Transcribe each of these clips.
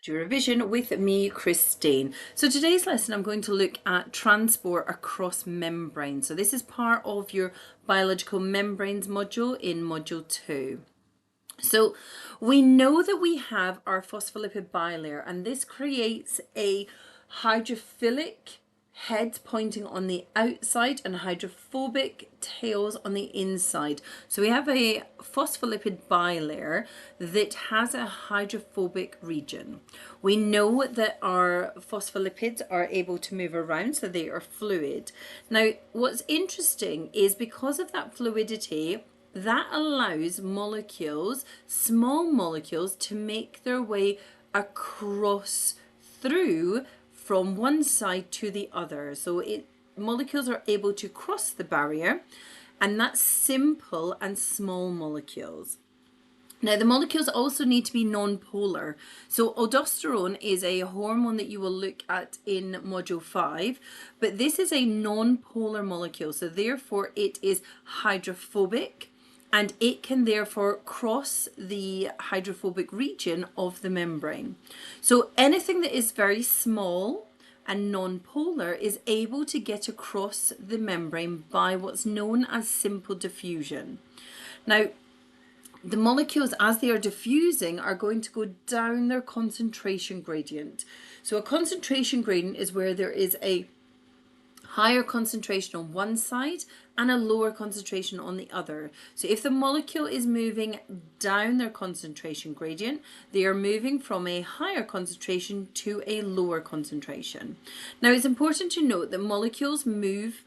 to revision with me, Christine. So today's lesson, I'm going to look at transport across membranes. So this is part of your biological membranes module in module 2. So we know that we have our phospholipid bilayer, and this creates a hydrophilic heads pointing on the outside and hydrophobic tails on the inside. So we have a phospholipid bilayer that has a hydrophobic region. We know that our phospholipids are able to move around, so they are fluid. Now, what's interesting is because of that fluidity, that allows molecules, small molecules, to make their way across through from one side to the other. So molecules are able to cross the barrier, and that's simple and small molecules. Now, the molecules also need to be non-polar. So aldosterone is a hormone that you will look at in module 5, but this is a non-polar molecule. So therefore it is hydrophobic, and it can therefore cross the hydrophobic region of the membrane. So anything that is very small and non-polar is able to get across the membrane by what's known as simple diffusion. Now, the molecules, as they are diffusing, are going to go down their concentration gradient. So a concentration gradient is where there is a higher concentration on one side and a lower concentration on the other. So if the molecule is moving down their concentration gradient, they are moving from a higher concentration to a lower concentration. Now, it's important to note that molecules move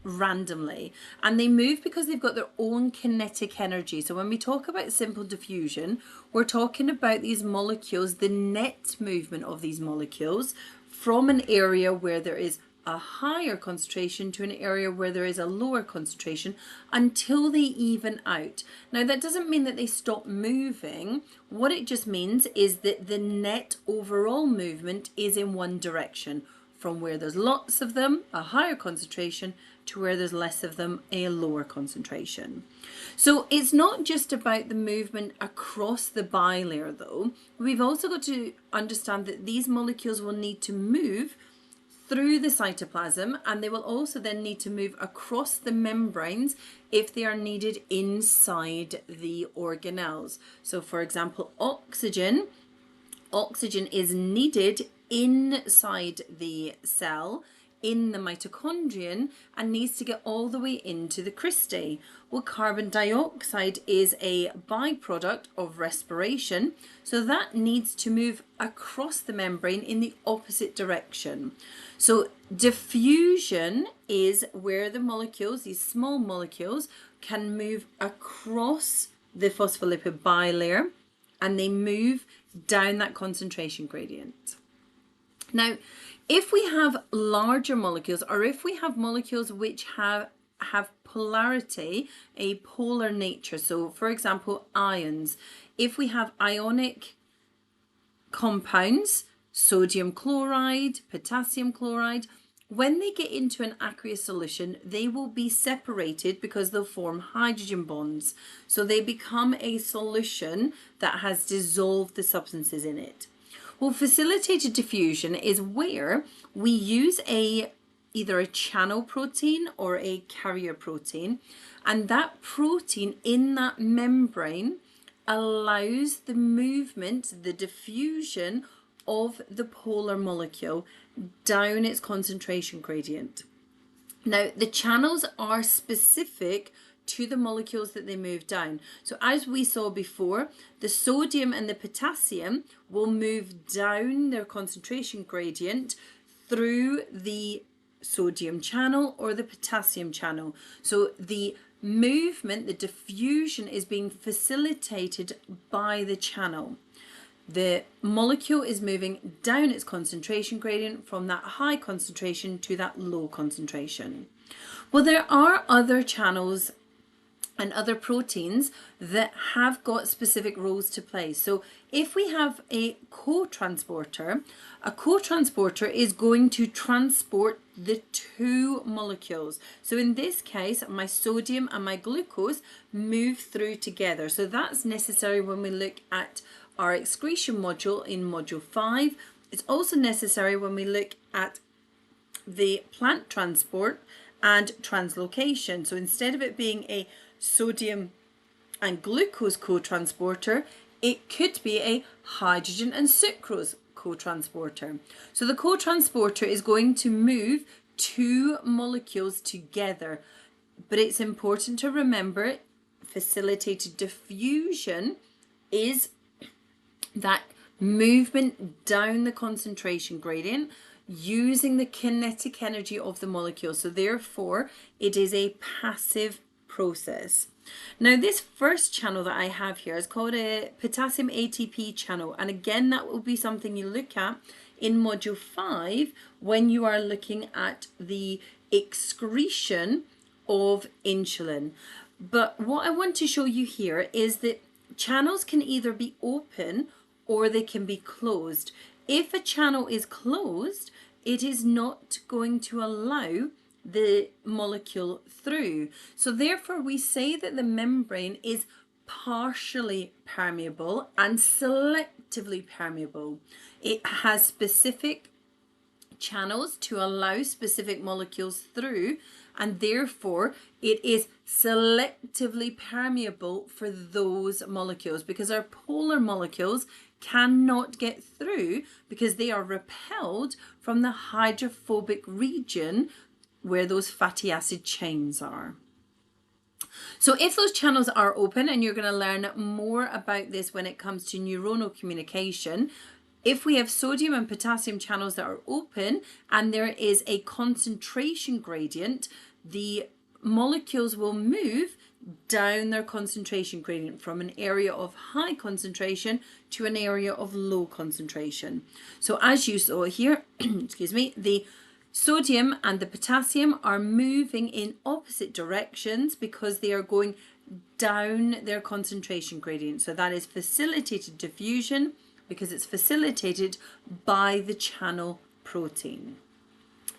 randomly, and they move because they've got their own kinetic energy. So when we talk about simple diffusion, we're talking about these molecules, the net movement of these molecules from an area where there is a higher concentration to an area where there is a lower concentration until they even out. Now, that doesn't mean that they stop moving. What it just means is that the net overall movement is in one direction, from where there's lots of them, a higher concentration, to where there's less of them, a lower concentration. So it's not just about the movement across the bilayer though. We've also got to understand that these molecules will need to move through the cytoplasm, and they will also then need to move across the membranes if they are needed inside the organelles. So for example, oxygen is needed inside the cell, in the mitochondrion, and needs to get all the way into the cristae. Well, carbon dioxide is a byproduct of respiration, so that needs to move across the membrane in the opposite direction. So diffusion is where the molecules, these small molecules, can move across the phospholipid bilayer, and they move down that concentration gradient. Now, if we have larger molecules, or if we have molecules which have polarity, a polar nature, so for example, ions, if we have ionic compounds, sodium chloride, potassium chloride, when they get into an aqueous solution, they will be separated because they'll form hydrogen bonds. So they become a solution that has dissolved the substances in it. Well, facilitated diffusion is where we use either a channel protein or a carrier protein, and that protein in that membrane allows the movement, the diffusion of the polar molecule down its concentration gradient. Now, the channels are specific to the molecules that they move down. So as we saw before, the sodium and the potassium will move down their concentration gradient through the sodium channel or the potassium channel. So the movement, the diffusion, is being facilitated by the channel. The molecule is moving down its concentration gradient from that high concentration to that low concentration. Well, there are other channels and other proteins that have got specific roles to play. So if we have a co-transporter is going to transport the two molecules. So in this case, my sodium and my glucose move through together. So that's necessary when we look at our excretion module in module 5. It's also necessary when we look at the plant transport and translocation. So instead of it being a sodium and glucose co-transporter, it could be a hydrogen and sucrose co-transporter. So the co-transporter is going to move two molecules together, but it's important to remember facilitated diffusion is that movement down the concentration gradient using the kinetic energy of the molecule. So therefore, it is a passive process. Now, this first channel that I have here is called a potassium ATP channel. And again, that will be something you look at in module 5 when you are looking at the excretion of insulin. But what I want to show you here is that channels can either be open or they can be closed. If a channel is closed, it is not going to allow the molecule through. So therefore we say that the membrane is partially permeable and selectively permeable. It has specific channels to allow specific molecules through, and therefore it is selectively permeable for those molecules, because our polar molecules cannot get through because they are repelled from the hydrophobic region where those fatty acid chains are. So if those channels are open, and you're going to learn more about this when it comes to neuronal communication, if we have sodium and potassium channels that are open and there is a concentration gradient, the molecules will move down their concentration gradient from an area of high concentration to an area of low concentration. So as you saw here, excuse me, the sodium and the potassium are moving in opposite directions because they are going down their concentration gradient. So that is facilitated diffusion because it's facilitated by the channel protein.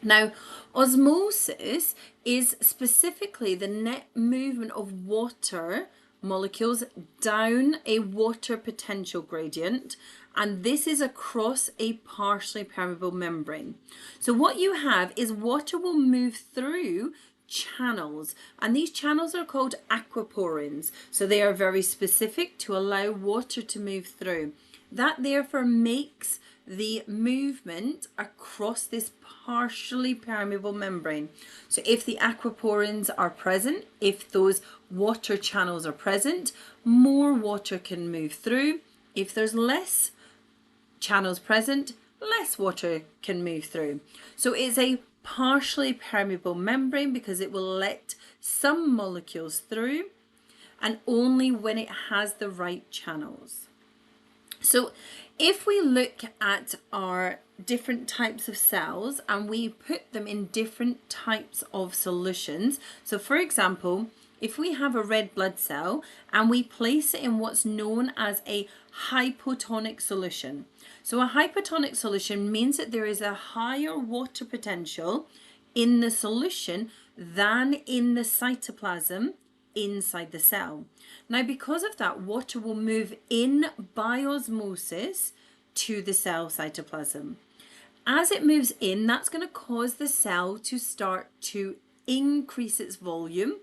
Now, osmosis is specifically the net movement of water molecules down a water potential gradient, and this is across a partially permeable membrane. So what you have is water will move through channels, and these channels are called aquaporins. So they are very specific to allow water to move through. That therefore makes the movement across this partially permeable membrane. So if the aquaporins are present, if those water channels are present, more water can move through. If there's less channels present, less water can move through. So it's a partially permeable membrane because it will let some molecules through, and only when it has the right channels. So if we look at our different types of cells and we put them in different types of solutions, so for example, if we have a red blood cell and we place it in what's known as a hypotonic solution. So a hypotonic solution means that there is a higher water potential in the solution than in the cytoplasm inside the cell. Now, because of that, water will move in by osmosis to the cell cytoplasm. As it moves in, that's going to cause the cell to start to increase its volume.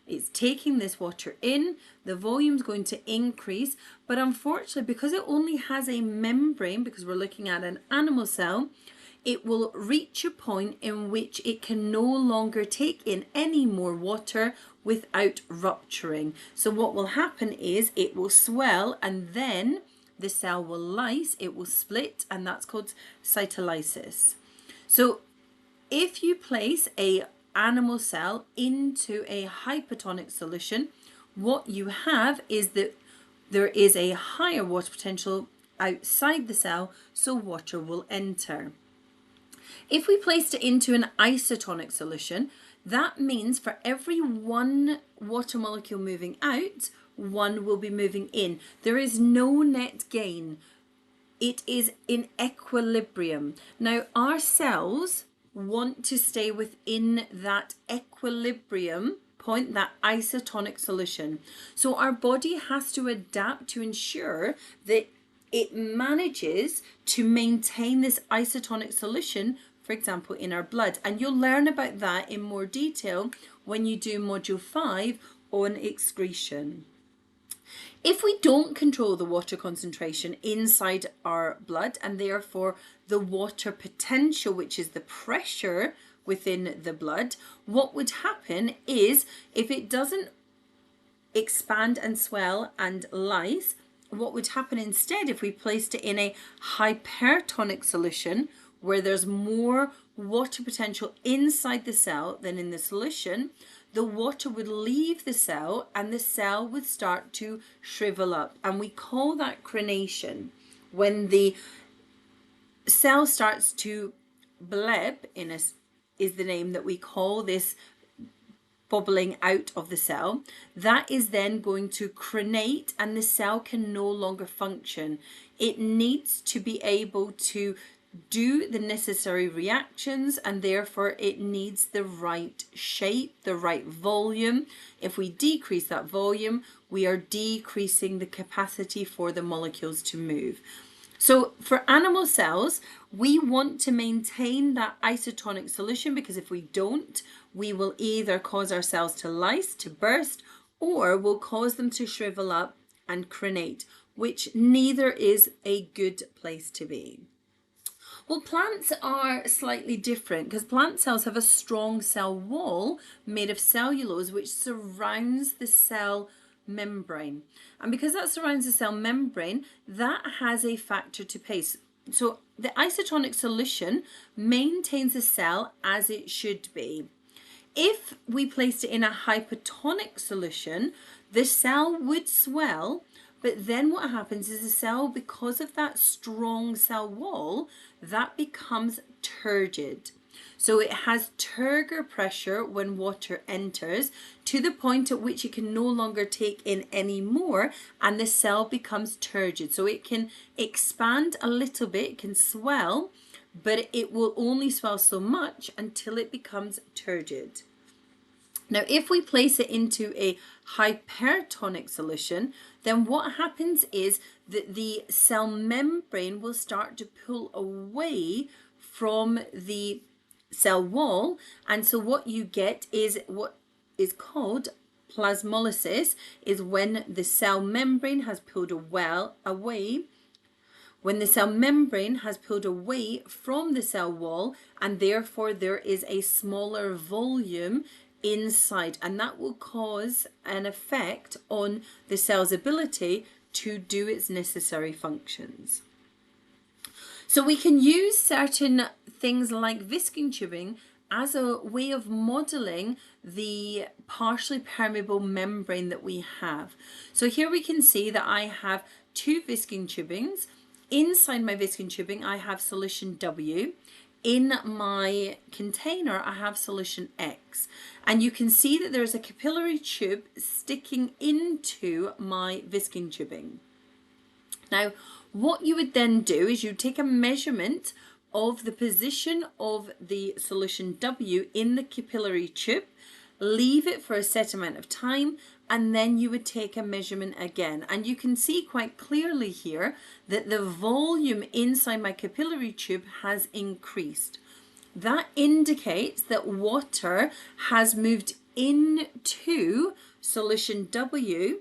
It's taking this water in, the volume is going to increase, but unfortunately, because it only has a membrane, because we're looking at an animal cell, it will reach a point in which it can no longer take in any more water without rupturing. So what will happen is it will swell, and then the cell will lyse, it will split, and that's called cytolysis. So if you place a animal cell into a hypotonic solution, what you have is that there is a higher water potential outside the cell, so water will enter. If we placed it into an isotonic solution, that means for every one water molecule moving out, one will be moving in. There is no net gain. It is in equilibrium. Now, our cells want to stay within that equilibrium point, that isotonic solution. So our body has to adapt to ensure that it manages to maintain this isotonic solution, for example, in our blood. And you'll learn about that in more detail when you do module 5 on excretion. If we don't control the water concentration inside our blood, and therefore the water potential, which is the pressure within the blood, what would happen is, if it doesn't expand and swell and lyse, what would happen instead, if we placed it in a hypertonic solution where there's more water potential inside the cell than in the solution, the water would leave the cell and the cell would start to shrivel up. And we call that crenation. When the cell starts to bleb, is the name that we call this bubbling out of the cell, that is then going to crenate and the cell can no longer function. It needs to be able to do the necessary reactions, and therefore it needs the right shape, the right volume. If we decrease that volume, we are decreasing the capacity for the molecules to move. So for animal cells, we want to maintain that isotonic solution, because if we don't, we will either cause our cells to lyse, to burst, or we'll cause them to shrivel up and crenate, which neither is a good place to be. Well, plants are slightly different, because plant cells have a strong cell wall made of cellulose which surrounds the cell membrane. And because that surrounds the cell membrane, that has a factor to pace. So the isotonic solution maintains the cell as it should be. If we placed it in a hypertonic solution, the cell would swell, but then what happens is the cell, because of that strong cell wall, that becomes turgid. So it has turgor pressure when water enters, to the point at which it can no longer take in any more, and the cell becomes turgid. So it can expand a little bit, it can swell, but it will only swell so much until it becomes turgid. Now, if we place it into a hypertonic solution, then what happens is that the cell membrane will start to pull away from the cell wall, and so what you get is what is called plasmolysis, is when the cell membrane has pulled away. When the cell membrane has pulled away from the cell wall, and therefore there is a smaller volume inside, and that will cause an effect on the cell's ability to do its necessary functions. So we can use certain things like viscing tubing as a way of modeling the partially permeable membrane that we have. So here we can see that I have two viscing tubings. Inside my viscing tubing, I have solution W. In my container, I have solution X. And you can see that there's a capillary tube sticking into my viscing tubing. Now, what you would then do is you take a measurement of the position of the solution W in the capillary tube, leave it for a set amount of time, and then you would take a measurement again. And you can see quite clearly here that the volume inside my capillary tube has increased. That indicates that water has moved into solution W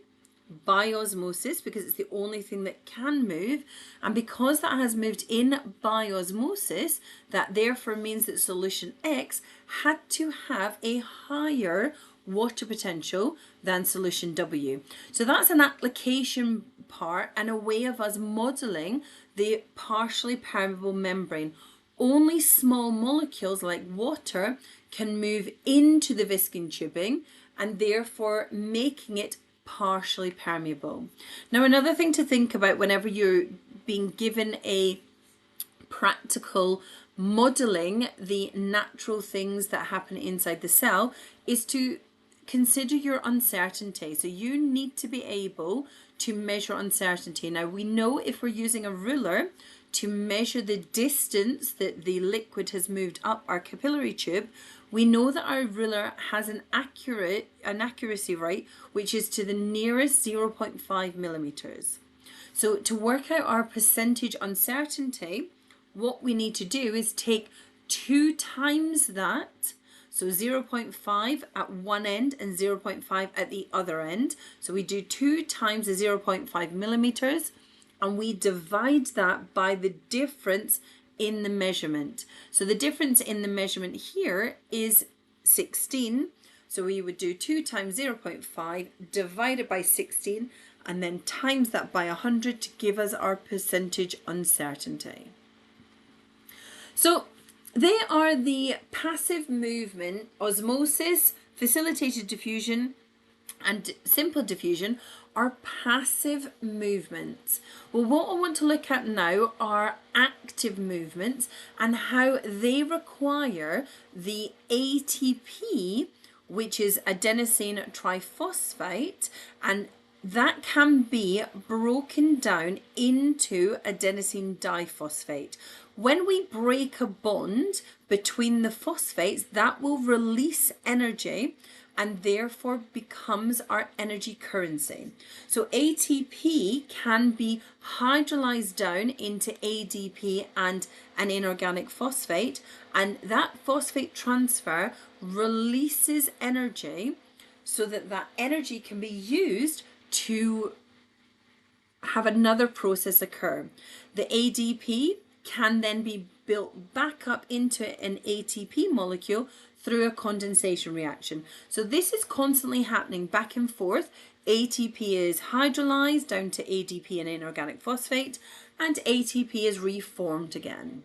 by osmosis, because it's the only thing that can move, and because that has moved in by osmosis, that therefore means that solution X had to have a higher water potential than solution W. So that's an application part and a way of us modeling the partially permeable membrane. Only small molecules like water can move into the viscing tubing, and therefore making it partially permeable. Now, another thing to think about whenever you're being given a practical modeling the natural things that happen inside the cell is to consider your uncertainty. So you need to be able to measure uncertainty. Now, we know if we're using a ruler to measure the distance that the liquid has moved up our capillary tube, we know that our ruler has an accuracy, right, which is to the nearest 0.5 millimeters. So to work out our percentage uncertainty, what we need to do is take 2 times that. So 0.5 at one end and 0.5 at the other end. So we do 2 times the 0.5 millimeters, and we divide that by the difference in the measurement. So the difference in the measurement here is 16. So we would do 2 times 0.5 divided by 16 and then times that by 100 to give us our percentage uncertainty. So they are the passive movement, osmosis, facilitated diffusion, and simple diffusion are passive movements. Well, what I want to look at now are active movements and how they require the ATP, which is adenosine triphosphate, and that can be broken down into adenosine diphosphate. When we break a bond between the phosphates, that will release energy and therefore becomes our energy currency. So ATP can be hydrolyzed down into ADP and an inorganic phosphate, and that phosphate transfer releases energy so that that energy can be used to have another process occur. The ADP can then be built back up into an ATP molecule through a condensation reaction. So this is constantly happening back and forth. ATP is hydrolyzed down to ADP and inorganic phosphate, and ATP is reformed again.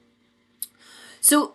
So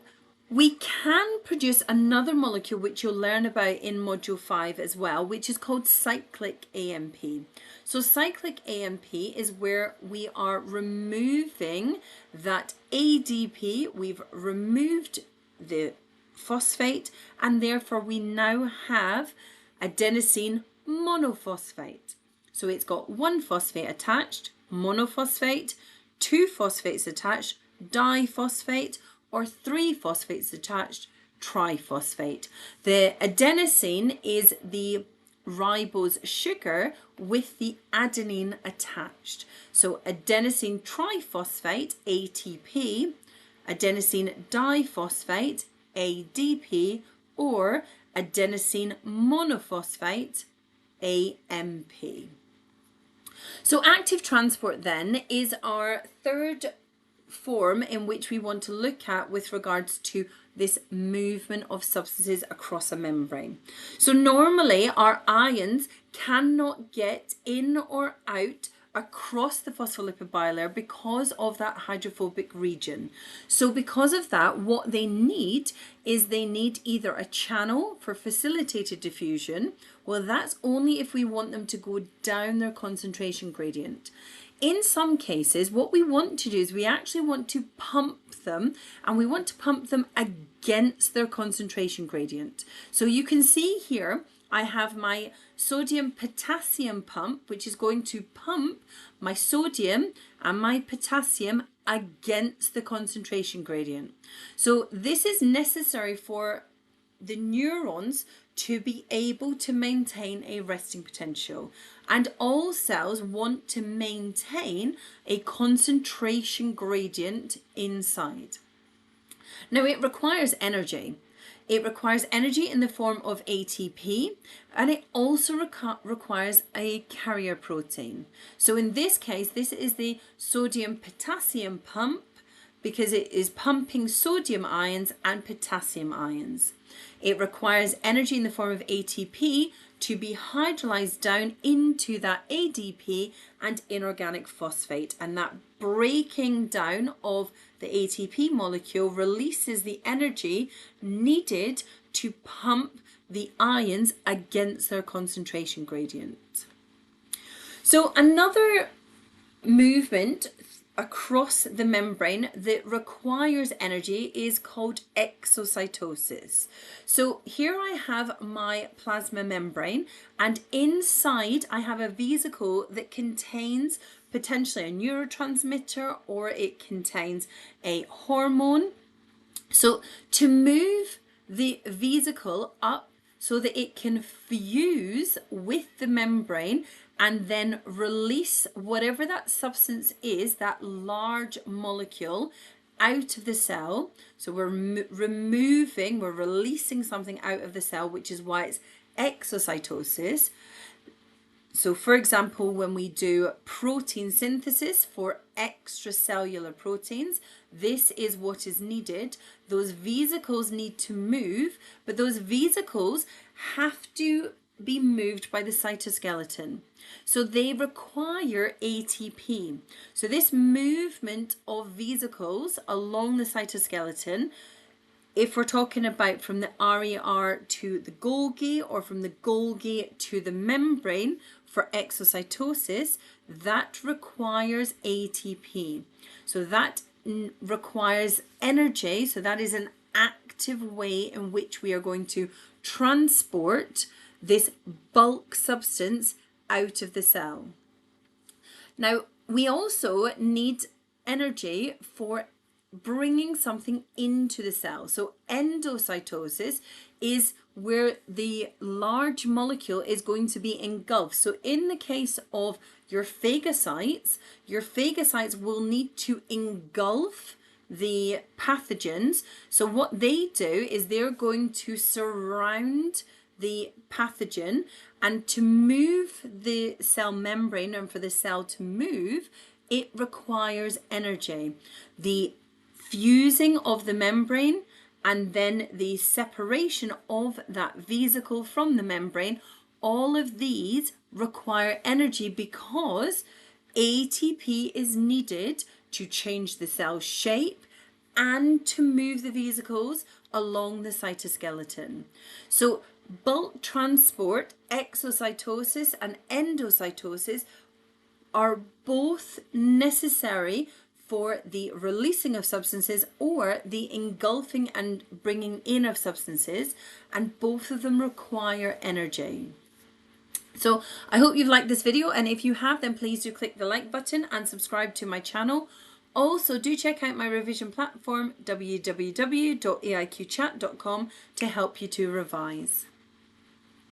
we can produce another molecule which you'll learn about in module 5 as well, which is called cyclic AMP. So cyclic AMP is where we are removing that ADP, we've removed the phosphate, and therefore we now have adenosine monophosphate. So it's got one phosphate attached, monophosphate, 2 phosphates attached, diphosphate, or 3 phosphates attached, triphosphate. The adenosine is the ribose sugar with the adenine attached. So adenosine triphosphate, ATP, adenosine diphosphate, ADP, or adenosine monophosphate, AMP. So active transport then is our third form in which we want to look at with regards to this movement of substances across a membrane. So normally our ions cannot get in or out across the phospholipid bilayer because of that hydrophobic region. So because of that, what they need is they need either a channel for facilitated diffusion. Well, that's only if we want them to go down their concentration gradient. In some cases, what we want to do is we actually want to pump them, and we want to pump them against their concentration gradient. So you can see here, I have my sodium potassium pump, which is going to pump my sodium and my potassium against the concentration gradient. So this is necessary for the neurons to be able to maintain a resting potential. And all cells want to maintain a concentration gradient inside. Now it requires energy. It requires energy in the form of ATP, and it also requires a carrier protein. So in this case, this is the sodium potassium pump because it is pumping sodium ions and potassium ions. It requires energy in the form of ATP to be hydrolyzed down into that ADP and inorganic phosphate, and that breaking down of the ATP molecule releases the energy needed to pump the ions against their concentration gradient. So another movement across the membrane that requires energy is called exocytosis. So here I have my plasma membrane, and inside I have a vesicle that contains potentially a neurotransmitter, or it contains a hormone. So to move the vesicle up so that it can fuse with the membrane and then release whatever that substance is, that large molecule, out of the cell. So we're we're releasing something out of the cell, which is why it's exocytosis. So for example, when we do protein synthesis for extracellular proteins, this is what is needed. Those vesicles need to move, but those vesicles have to be moved by the cytoskeleton. So they require ATP. So this movement of vesicles along the cytoskeleton, if we're talking about from the RER to the Golgi or from the Golgi to the membrane for exocytosis, that requires ATP. So that requires energy. So that is an active way in which we are going to transport this bulk substance out of the cell. Now, we also need energy for bringing something into the cell. So endocytosis is where the large molecule is going to be engulfed. So in the case of your phagocytes will need to engulf the pathogens. So what they do is they're going to surround the pathogen, and to move the cell membrane and for the cell to move, it requires energy. The fusing of the membrane and then the separation of that vesicle from the membrane, all of these require energy because ATP is needed to change the cell shape and to move the vesicles along the cytoskeleton. So bulk transport, exocytosis and endocytosis are both necessary for the releasing of substances or the engulfing and bringing in of substances, and both of them require energy. So I hope you've liked this video, and if you have, then please do click the like button and subscribe to my channel. Also, do check out my revision platform, www.aiqchat.com, to help you to revise.